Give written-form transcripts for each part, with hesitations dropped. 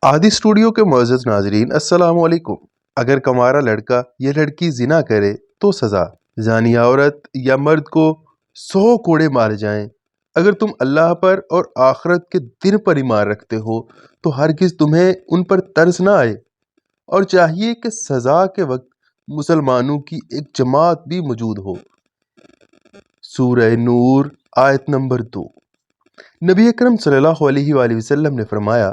आदि स्टूडियो के मुअज़्ज़ज़ नाज़रीन अस्सलाम वालेकुम। अगर कमारा लड़का या लड़की जिना करे तो सज़ा, ज़ानिया औरत या मर्द को 100 कोड़े मारे जाएं। अगर तुम अल्लाह पर और आखिरत के दिन पर ईमान रखते हो तो हरगिज़ तुम्हें उन पर तरस ना आए, और चाहिए कि सज़ा के वक्त मुसलमानों की एक जमात भी मौजूद हो। सूरह नूर आयत नंबर 2। नबी अकरम सल्लल्लाहु अलैहि वसल्लम ने फरमाया,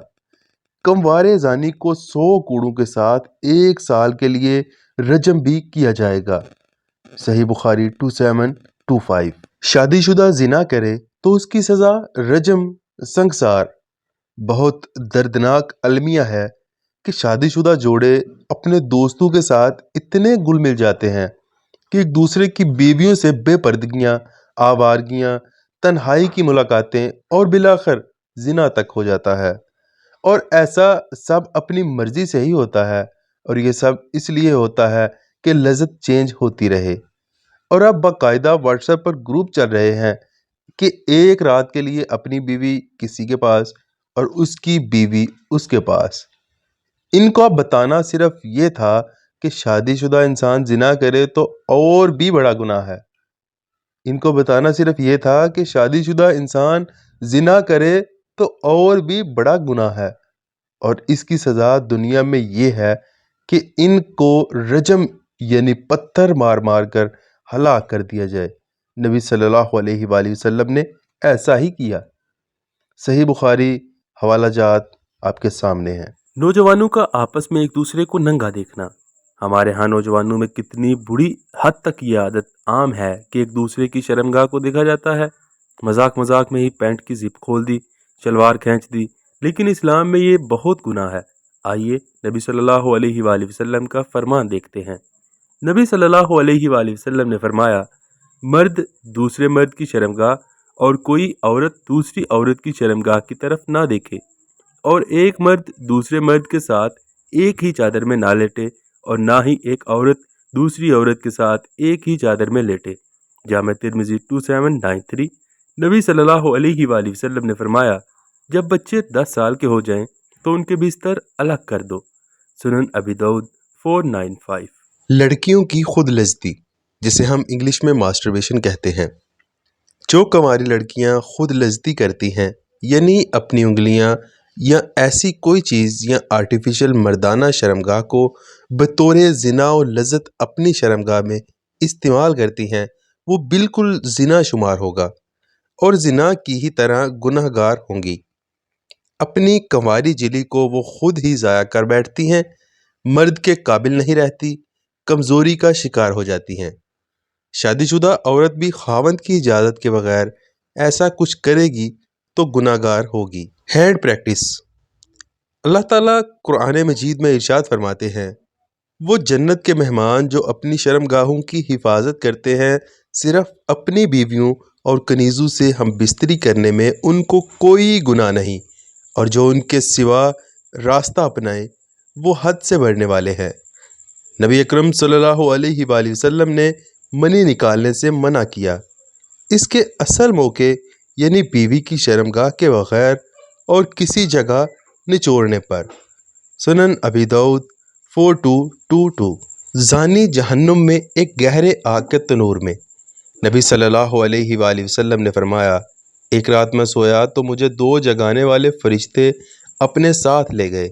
कमवारे ज़ानी को 100 कूड़ों के साथ 1 साल के लिए रजम भी किया जाएगा। सही बुखारी 2725। शादीशुदा जिना करे तो उसकी सज़ा रजम संगसार। बहुत दर्दनाक अलमिया है कि शादीशुदा जोड़े अपने दोस्तों के साथ इतने घुल मिल जाते हैं कि एक दूसरे की बीवियों से बेपर्दगियाँ, आवारगियाँ, तन्हाई की मुलाकातें और बिलाखिर जिना तक हो जाता है। और ऐसा सब अपनी मर्जी से ही होता है, और ये सब इसलिए होता है कि लज़्ज़त चेंज होती रहे। और अब बाकायदा व्हाट्सएप पर ग्रुप चल रहे हैं कि एक रात के लिए अपनी बीवी किसी के पास और उसकी बीवी उसके पास। इनको अब बताना सिर्फ ये था कि शादीशुदा इंसान जिना करे तो और भी बड़ा गुनाह है। इनको बताना सिर्फ ये था कि शादीशुदा इंसान जिना करे तो और भी बड़ा गुनाह है, और इसकी सज़ा दुनिया में ये है कि इनको रजम यानी पत्थर मार मार कर हलाक कर दिया जाए। नबी सल्लल्लाहु अलैहि वसल्लम ने ऐसा ही किया। सही बुखारी हवाला जात आपके सामने हैं। नौजवानों का आपस में एक दूसरे को नंगा देखना। हमारे यहाँ नौजवानों में कितनी बुरी हद तक ये आदत आम है कि एक दूसरे की शर्मगाह को देखा जाता है। मजाक मजाक में ही पैंट की जिप खोल दी, शलवार खींच दी, लेकिन इस्लाम में ये बहुत गुनाह है। आइए नबी सल्लल्लाहु अलैहि वसल्लम का फरमान देखते हैं। नबी सल्लल्लाहु अलैहि वसल्लम ने फरमाया, मर्द दूसरे मर्द की शर्मगाह और कोई औरत दूसरी औरत की शर्मगाह की तरफ ना देखे, और एक मर्द दूसरे मर्द के साथ एक ही चादर में ना लेटे, और ना ही एक औरत दूसरी औरत के साथ एक ही चादर में लेटे। जामे तिर्मिज़ी 2793। नबी सल्लल्लाहु अलैहि वसल्लम ने फरमाया, जब बच्चे 10 साल के हो जाएं तो उनके बिस्तर अलग कर दो। सुनन अबी दाऊद 495। लड़कियों की खुद लज़्ज़ती, जिसे हम इंग्लिश में मास्टरबेशन कहते हैं। जो कुंवारी लड़कियां खुद लज़्ज़ती करती हैं, यानी अपनी उंगलियां या ऐसी कोई चीज़ या आर्टिफिशियल मर्दाना शर्मगाह को बतौर ज़िना और लज़्ज़त अपनी शर्मगाह में इस्तेमाल करती हैं, वो बिल्कुल ज़िना शुमार होगा और ज़िना की ही तरह गुनहगार होंगी। अपनी कंवारी जिली को वो खुद ही ज़ाया कर बैठती हैं, मर्द के काबिल नहीं रहती, कमज़ोरी का शिकार हो जाती हैं। शादीशुदा औरत भी खावंद की इजाज़त के बगैर ऐसा कुछ करेगी तो गुनाहगार होगी। Hand practice. अल्लाह ताला कुरान मजीद में इरशाद फरमाते हैं, वो जन्नत के मेहमान जो अपनी शर्मगाहों की हिफाजत करते हैं, सिर्फ अपनी बीवियों और कनीज़ों से हम बिस्तरी करने में उनको कोई गुनाह नहीं, और जो उनके सिवा रास्ता अपनाएं वो हद से बढ़ने वाले हैं। नबी अकरम सल्लल्लाहु अलैहि वसल्लम ने मनी निकालने से मना किया, इसके असल मौके यानी बीवी की शर्मगाह के बगैर और किसी जगह निचोड़ने पर। सुनन अबी दाऊद 4222। ज़ानी जहन्नुम में एक गहरे आग के तनूर में। नबी सल्लल्लाहु अलैहि वसल्लम ने फरमाया, एक रात मैं सोया तो मुझे 2 जगाने वाले फरिश्ते अपने साथ ले गए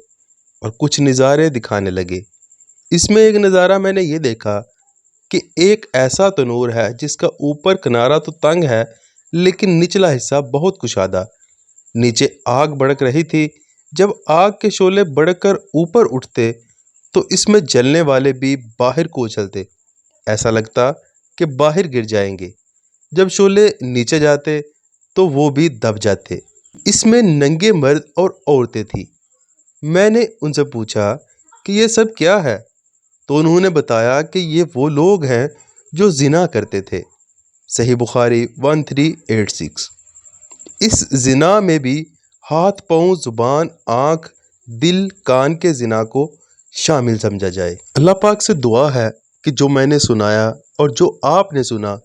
और कुछ नज़ारे दिखाने लगे। इसमें एक नज़ारा मैंने ये देखा कि एक ऐसा तनूर है जिसका ऊपर किनारा तो तंग है, लेकिन निचला हिस्सा बहुत कुशादा। नीचे आग भड़क रही थी। जब आग के शोले बढ़कर ऊपर उठते तो इसमें जलने वाले भी बाहर को उछलते, ऐसा लगता कि बाहर गिर जाएंगे। जब शोले नीचे जाते तो वो भी दब जाते। इसमें नंगे मर्द और औरतें थी। मैंने उनसे पूछा कि ये सब क्या है, तो उन्होंने बताया कि ये वो लोग हैं जो जिना करते थे। सही बुखारी 1386। इस जिना में भी हाथ, पाँव, जुबान, आँख, दिल, कान के जिना को शामिल समझा जाए। अल्लाह पाक से दुआ है कि जो मैंने सुनाया और जो आपने सुना,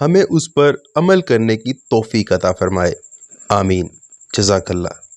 हमें उस पर अमल करने की तौफीक अता फरमाए। आमीन। जज़ाकल्लाह।